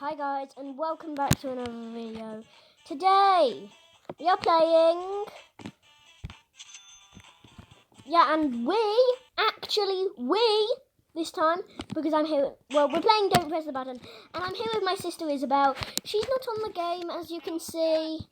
Hi guys, and welcome back to another video. Today we are playing and we this time, because I'm here. Well, we're playing Don't Press the Button, and I'm here with my sister Isabel. She's not on the game, as you can see.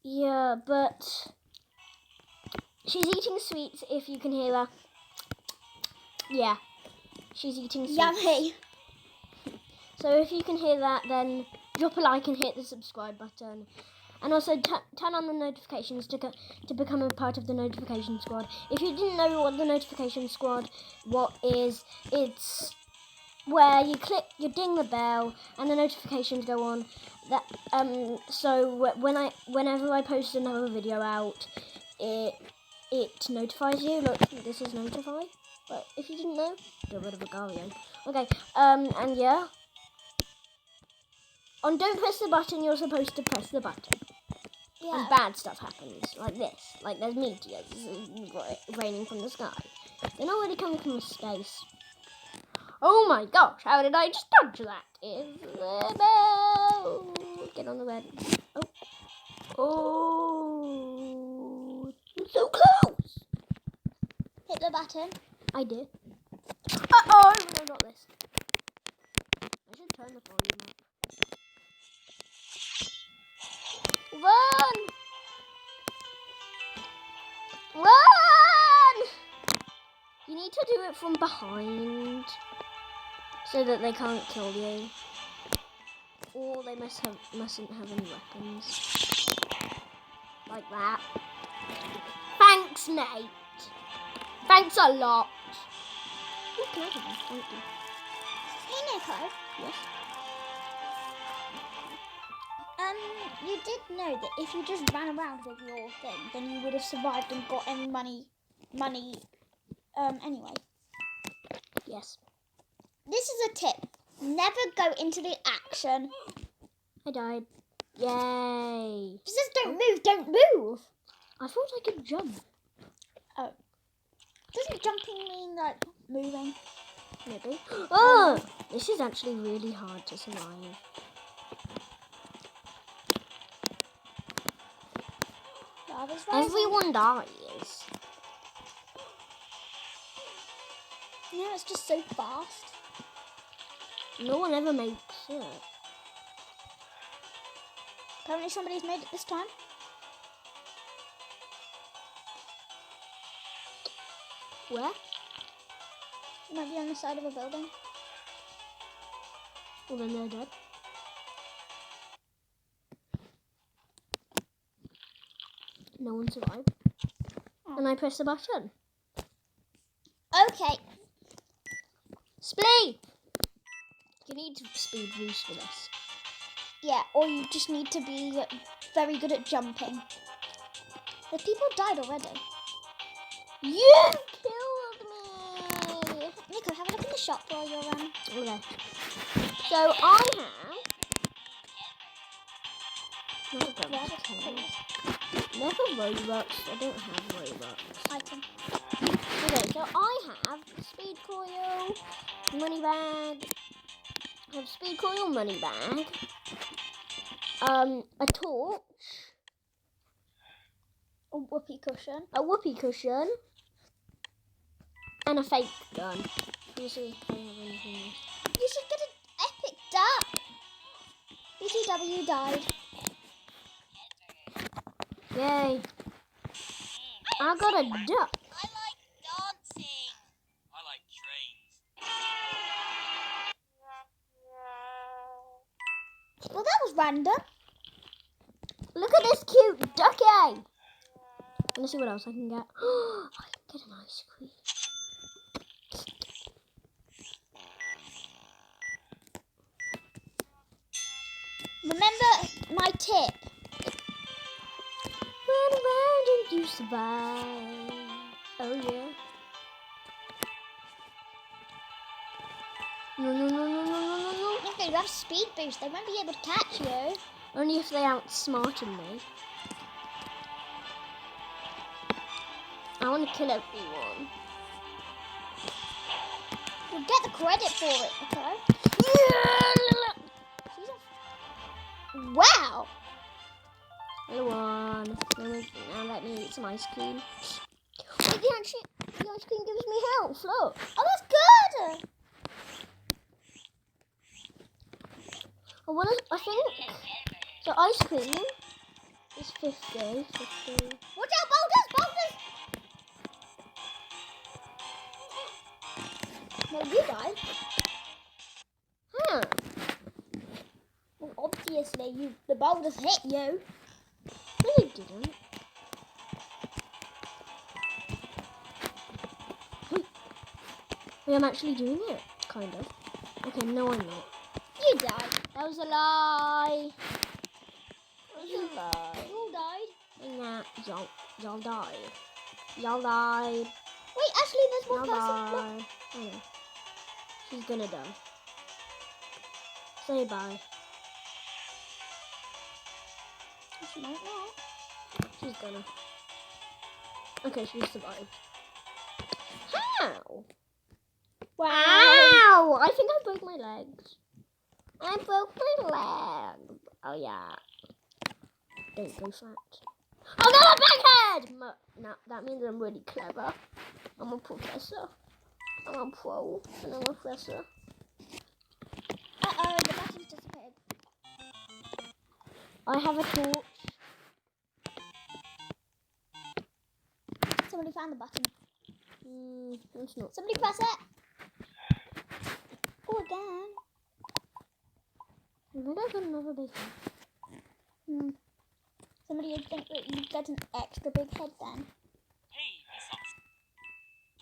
Yeah, but she's eating sweets, if you can hear her. Yeah, she's eating sweets. Yummy. So if you can hear that, then drop a like and hit the subscribe button. And also turn on the notifications to become a part of the notification squad. If you didn't know what the notification squad is, it's where you ding the bell and the notifications go on. So whenever I post another video out, it notifies you. Look, this is notify. But if you didn't know, get rid of a Guardian. Okay. And yeah. On Don't Press the Button, you're supposed to press the button. Yeah. And bad stuff happens, like this. Like there's meteors raining from the sky. They're not really coming from space. Oh my gosh, how did I just dodge that? Isabel! Get on the bed. Oh, so close! Hit the button. I did. Uh-oh, no, not this. I should turn the volume up. Run! Run! You need to do it from behind so that they can't kill you. Or they mustn't have any weapons. Like that. Thanks, mate. Thanks a lot. Oh, can I have this? Thank you. Hey, Nico. Yes? You did know that if you just ran around with your thing, then you would have survived and got any money, anyway. Yes. This is a tip. Never go into the action. I died. Yay. It says don't move. I thought I could jump. Oh. Doesn't jumping mean, like, moving? Maybe. Oh! This is actually really hard to survive. Everyone dies. No, it's just so fast. No one ever makes it. Apparently somebody's made it this time. Where? It might be on the side of a building. Well, then they're dead. No one survived. Oh. And I press the button. Okay. Speed! You need to speed boost for this. Yeah, or you just need to be very good at jumping. The people died already. You killed me! Nico, have a look in the shop while you're Okay. So I have... Never Robux. I don't have Robux. Item. Okay, so I have speed coil, money bag. I have speed coil, money bag. A torch. A whoopee cushion. A whoopee cushion. And a fake gun. You should get an epic duck. BTW died. Yay. I got a duck. I like dancing. I like trains. Well, that was random. Look at this cute ducky. Let's see what else I can get. I can get an ice cream. Remember my tip. Run around and you survive. Oh yeah. No. Okay, you have speed boost. They won't be able to catch you. Only if they outsmarted me. I want to kill everyone. You'll get the credit for it, okay? Wow. Hello, one. Now let me eat some ice cream. Wait, the ice cream gives me health. Look. Oh, that's good. I think so. Ice cream is 50. Watch out, boulders! No, you died. Huh. Well, obviously, the boulders hit you. No, they didn't. Wait, I'm actually doing it. Kind of. Okay, no, I'm not. You died. That was a lie. That was a lie. You all died. Nah, y'all died. Y'all died. Wait, actually, there's one Y'all person. Look. died. Oh, she's gonna die. Say bye. She might not. She's gonna. Okay, she survived. How? Wow. Ow! I think I broke my legs. I broke my legs. Oh yeah. Don't go fat. Oh no, a backhead! No, that means I'm really clever. I'm a professor. I'm a pro and I'm a professor. Uh-oh, the battery's disappeared. I have a torch. Somebody found the button. It's not. Somebody press it. Oh, again. I think I got another big head. Somebody would think that you get an extra big head then. Hey, this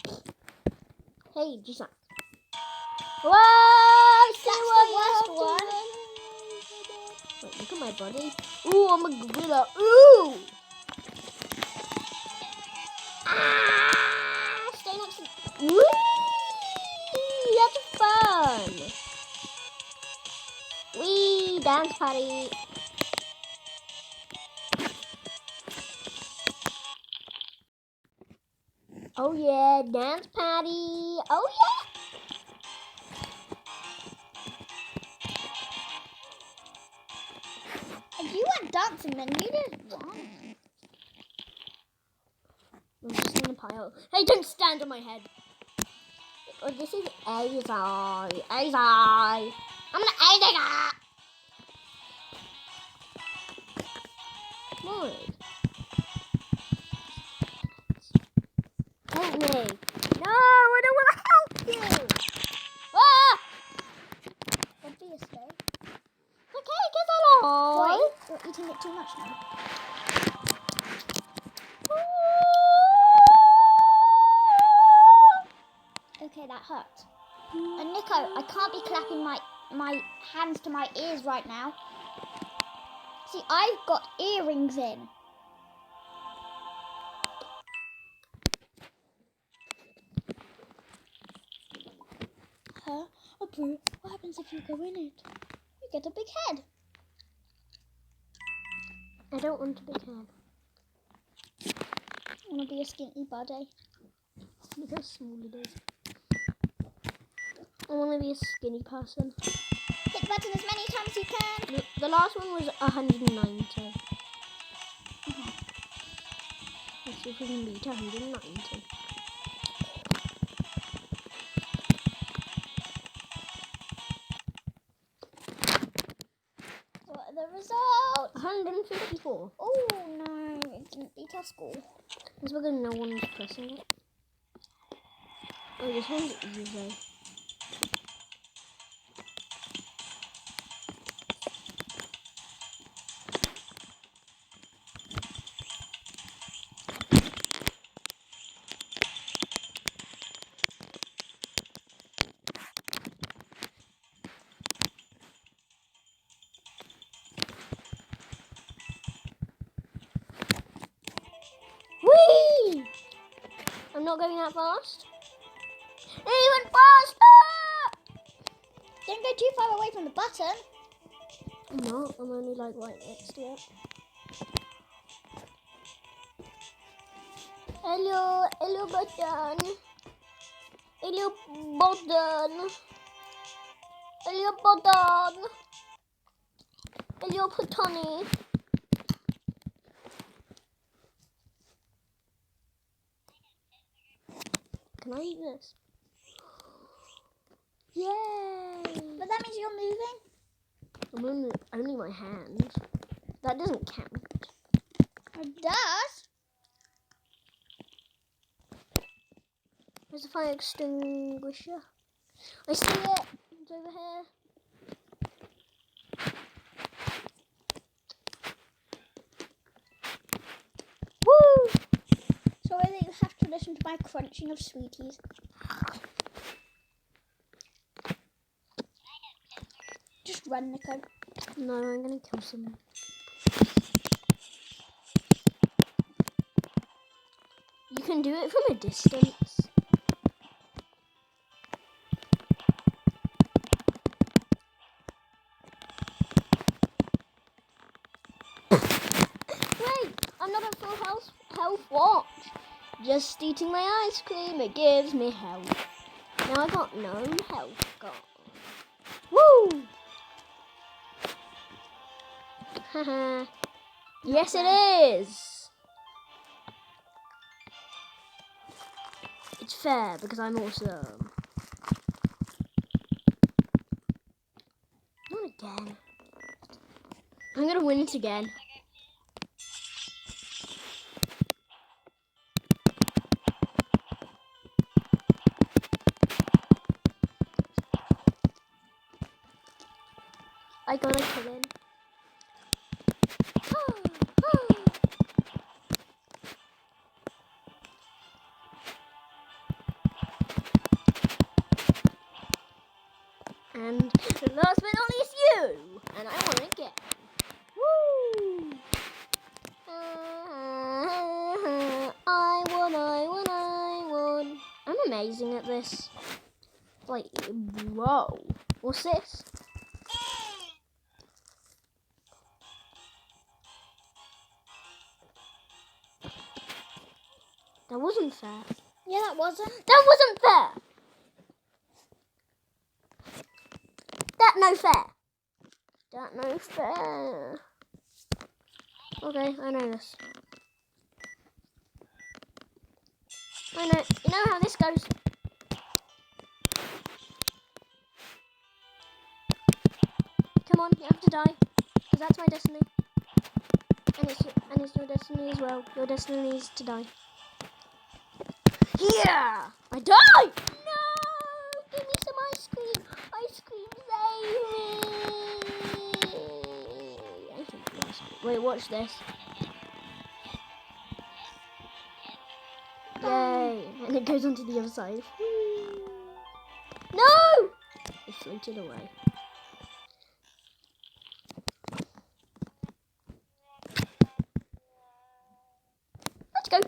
sucks. Hey, just like. Whoa! See That's what the you worst have to one. do. Wait, look at my body. Ooh, I'm a gorilla. Ooh! Ah! Stay next to. Whee! That's fun. Wee! Dance party. Oh yeah, dance party. Oh yeah. If you weren't dancing, then you just won. I'm just in a pile. Hey, don't stand on my head. Oh, this is Azai. Azai. I'm gonna Azai. Come on. Help me. No, I don't want to help you. Ah! Obviously. Okay, get that on. Wait, you're eating it too much now. Okay, that hurt. And Nico, I can't be clapping my hands to my ears right now. See, I've got earrings in. Huh? Oh, Boo, what happens if you go in it? You get a big head. I don't want a big head. I want to be a skinny body. Look how small it is. I want to be a skinny person. Hit the button as many times as you can. The last one was 190. Let's see if we can beat 190. What are the results? 154. Oh no, it didn't beat our score. That's because no one's pressing it. Oh, this one's easy. Whee! I'm not going that fast. Even faster! Don't go too far away from the button. No, I'm only like right next to it. Hello button. Hello button. Elio Bodon. Elio Putoni. Can I eat this? Yay! But that means you're moving. I'm only my hand. That doesn't count. It does. There's a fire extinguisher. I see it. It's over here. Woo! Sorry that you have to listen to my crunching of sweeties. Just run, Nico. No, I'm gonna kill someone. You can do it from a distance. Wait, I'm not at full health. Watch. Just eating my ice cream, it gives me health. Now I got no health. God. Woo! Haha. Yes, it is. It's fair because I'm awesome. Not again. I'm gonna win it again. I gotta kill him. And last but not least, you! And I won again. Woo! I won. I'm amazing at this. Like, whoa. What's this? That wasn't fair. Yeah, that wasn't. That wasn't fair! That no fair. That no fair. Okay, I know this. I know. You know how this goes. Come on, you have to die, because that's my destiny. And it's your destiny as well. Your destiny is to die. Yeah! I died! No! Give me some ice cream! Ice cream, save me! Wait, watch this. Yay! And it goes onto the other side. No! It floated away. Let's go!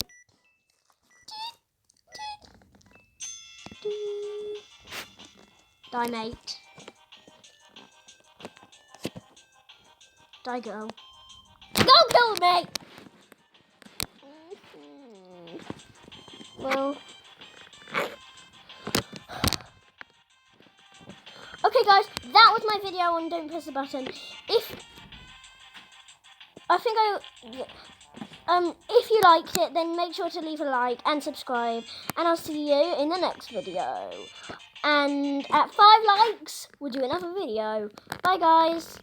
Die, mate. Die, girl. Go kill me! Well. Okay, guys, that was my video on Don't Press the Button. If you liked it, then make sure to leave a like and subscribe, and I'll see you in the next video. And at 5 likes, we'll do another video. Bye, guys.